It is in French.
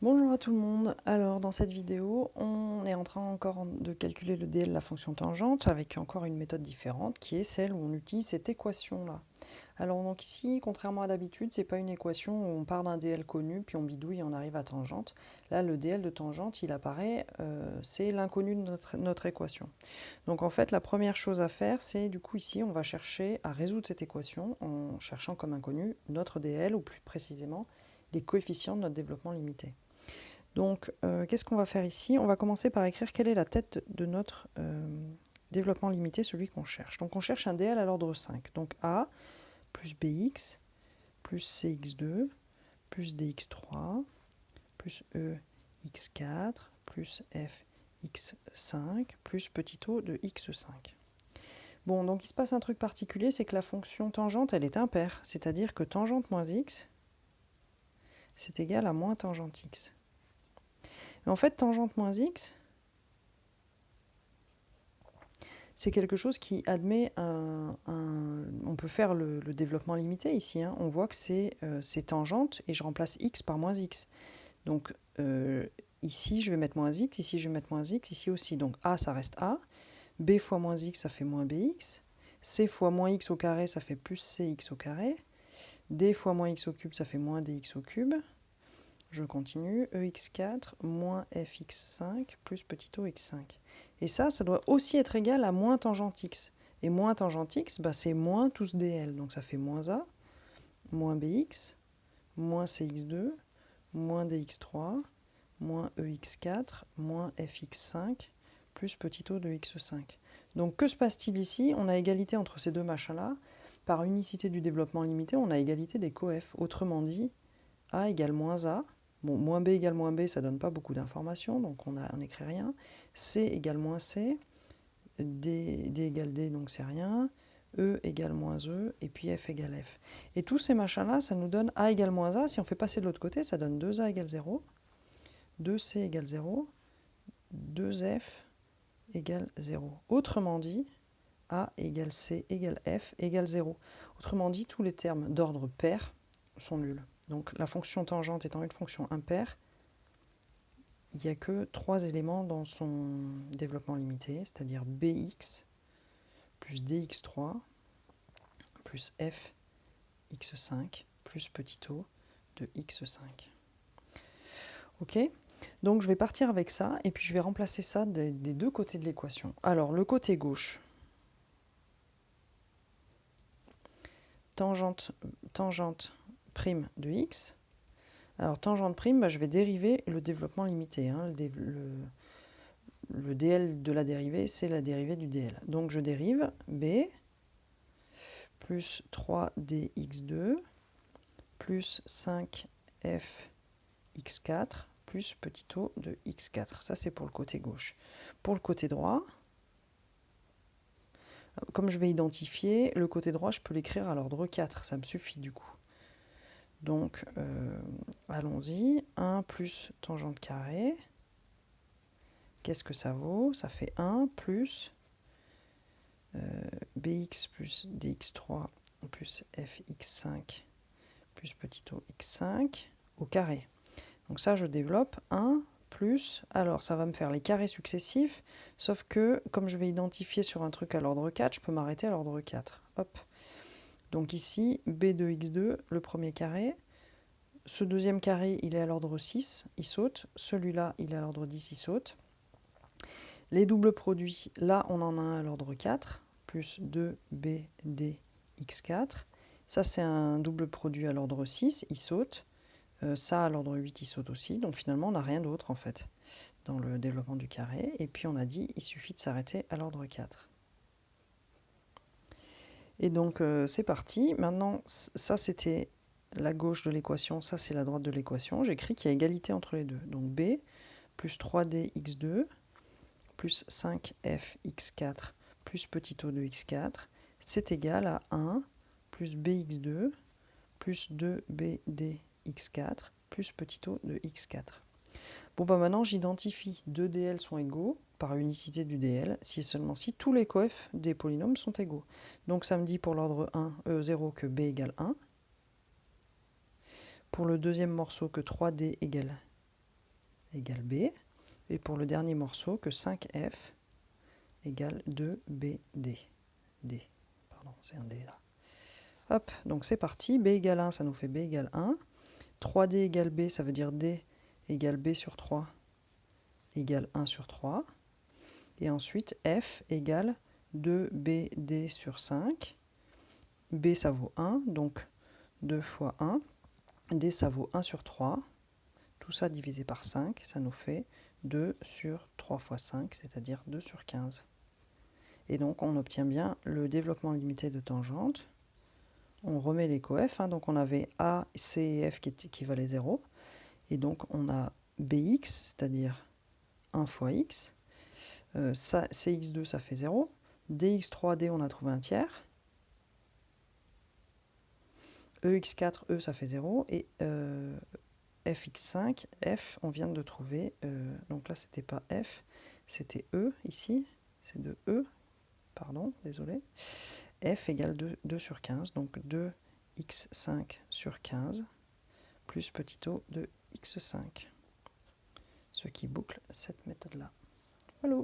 Bonjour à tout le monde. Alors dans cette vidéo, on est en train de calculer le dl de la fonction tangente avec encore une méthode différente qui est celle où on utilise cette équation là. Alors donc ici, contrairement à d'habitude, c'est pas une équation où on part d'un dl connu puis on bidouille et on arrive à tangente. Là, le dl de tangente, il apparaît, c'est l'inconnu de notre équation. Donc en fait, la première chose à faire, c'est du coup ici, on va chercher à résoudre cette équation en cherchant comme inconnu notre dl ou plus précisément les coefficients de notre développement limité. Donc, qu'est-ce qu'on va faire ici? On va commencer par écrire quelle est la tête de notre développement limité, celui qu'on cherche. Donc, on cherche un dl à l'ordre 5. Donc, a plus bx plus cx2 plus dx3 plus ex4 plus fx5 plus petit o de x5. Bon, donc il se passe un truc particulier, c'est que la fonction tangente, elle est impaire. C'est-à-dire que tangente moins x, c'est égal à moins tangente x. Mais en fait, tangente moins x, c'est quelque chose qui admet on peut faire le développement limité ici. Hein. On voit que c'est tangente et je remplace x par moins x. Donc ici, je vais mettre moins x, ici, je vais mettre moins x, ici aussi. Donc a, ça reste a. B fois moins x, ça fait moins bx. C fois moins x au carré, ça fait plus cx au carré. D fois moins x au cube, ça fait moins dx au cube. Je continue, ex4 moins fx5 plus petit o x5. Et ça doit aussi être égal à moins tangente x. Et moins tangente x, bah, c'est moins tous dl. Donc ça fait moins a, moins bx, moins cx2, moins dx3, moins ex4, moins fx5, plus petit o de x5. Donc que se passe-t-il ici? On a égalité entre ces deux machins-là. Par unicité du développement limité, on a égalité des coefs. Autrement dit, a égale moins a. Bon, moins b égale moins b, ça donne pas beaucoup d'informations, donc on n'écrit rien. C égale moins c, d égale d, donc c'est rien. E égale moins e, et puis f égale f. Et tous ces machins-là, ça nous donne a égale moins a. Si on fait passer de l'autre côté, ça donne 2a égale 0, 2c égale 0, 2f égale 0. Autrement dit, a égale c égale f égale 0. Autrement dit, tous les termes d'ordre pair sont nuls. Donc la fonction tangente étant une fonction impaire, il n'y a que 3 éléments dans son développement limité, c'est-à-dire bx plus dx3 plus f x5 plus petit o de x5. Ok? Donc je vais partir avec ça et puis je vais remplacer ça des deux côtés de l'équation. Alors le côté gauche, tangente prime de x. Alors tangente prime, bah, je vais dériver le développement limité. Hein, le dl de la dérivée, c'est la dérivée du dl. Donc je dérive b plus 3dx2 plus 5f x4 plus petit o de x4. Ça, c'est pour le côté gauche. Pour le côté droit, comme je vais identifier, le côté droit, je peux l'écrire à l'ordre 4. Ça me suffit du coup. Donc, allons-y. 1 plus tangente carrée. Qu'est-ce que ça vaut? Ça fait 1 plus bx plus dx3 plus fx5 plus petit o x5 au carré. Donc ça, je développe 1 plus, alors ça va me faire les carrés successifs, sauf que comme je vais identifier sur un truc à l'ordre 4, je peux m'arrêter à l'ordre 4. Hop. Donc ici, b de x2, le premier carré. Ce deuxième carré, il est à l'ordre 6, il saute. Celui-là, il est à l'ordre 10, il saute. Les doubles produits, là, on en a un à l'ordre 4, plus 2bd x4. Ça, c'est un double produit à l'ordre 6, il saute. Ça, à l'ordre 8, il saute aussi. Donc finalement, on n'a rien d'autre, en fait, dans le développement du carré. Et puis, on a dit, il suffit de s'arrêter à l'ordre 4. Et donc, c'est parti. Maintenant, ça, c'était la gauche de l'équation. Ça, c'est la droite de l'équation. J'écris qu'il y a égalité entre les deux. Donc, b plus 3d x2 plus 5f x4 plus petit o de x4, c'est égal à 1 plus bx2 plus 2bd x4 plus petit o de x4. Bon, bah maintenant, j'identifie 2 dl sont égaux par unicité du dl, si et seulement si tous les coefs des polynômes sont égaux. Donc ça me dit pour l'ordre 0 que b égale 1. Pour le deuxième morceau que 3d égale égale B. Et pour le dernier morceau, que 5F égale 2BD. D. Pardon, c'est un D là. Hop, donc c'est parti. B égale 1, ça nous fait B égale 1. 3D égale B, ça veut dire D égale B sur 3 égale 1 sur 3. Et ensuite, F égale 2BD sur 5. B, ça vaut 1, donc 2 fois 1. D, ça vaut 1 sur 3. Tout ça divisé par 5, ça nous fait 2 sur 3 fois 5, c'est-à-dire 2 sur 15. Et donc, on obtient bien le développement limité de tangente. On remet les coefs, hein, donc on avait A, C et F qui valaient 0. Et donc, on a Bx, c'est-à-dire 1 fois x. Ça, Cx2, ça fait 0. Dx3D, on a trouvé un tiers. Ex4, E, ça fait 0. Et Fx5, F, on vient de trouver. Donc là, c'était pas F, c'était E ici. C'est de E, pardon, désolé. F égale 2 sur 15, donc 2x5 sur 15, plus petit o de x5. Ce qui boucle cette méthode-là. Voilà.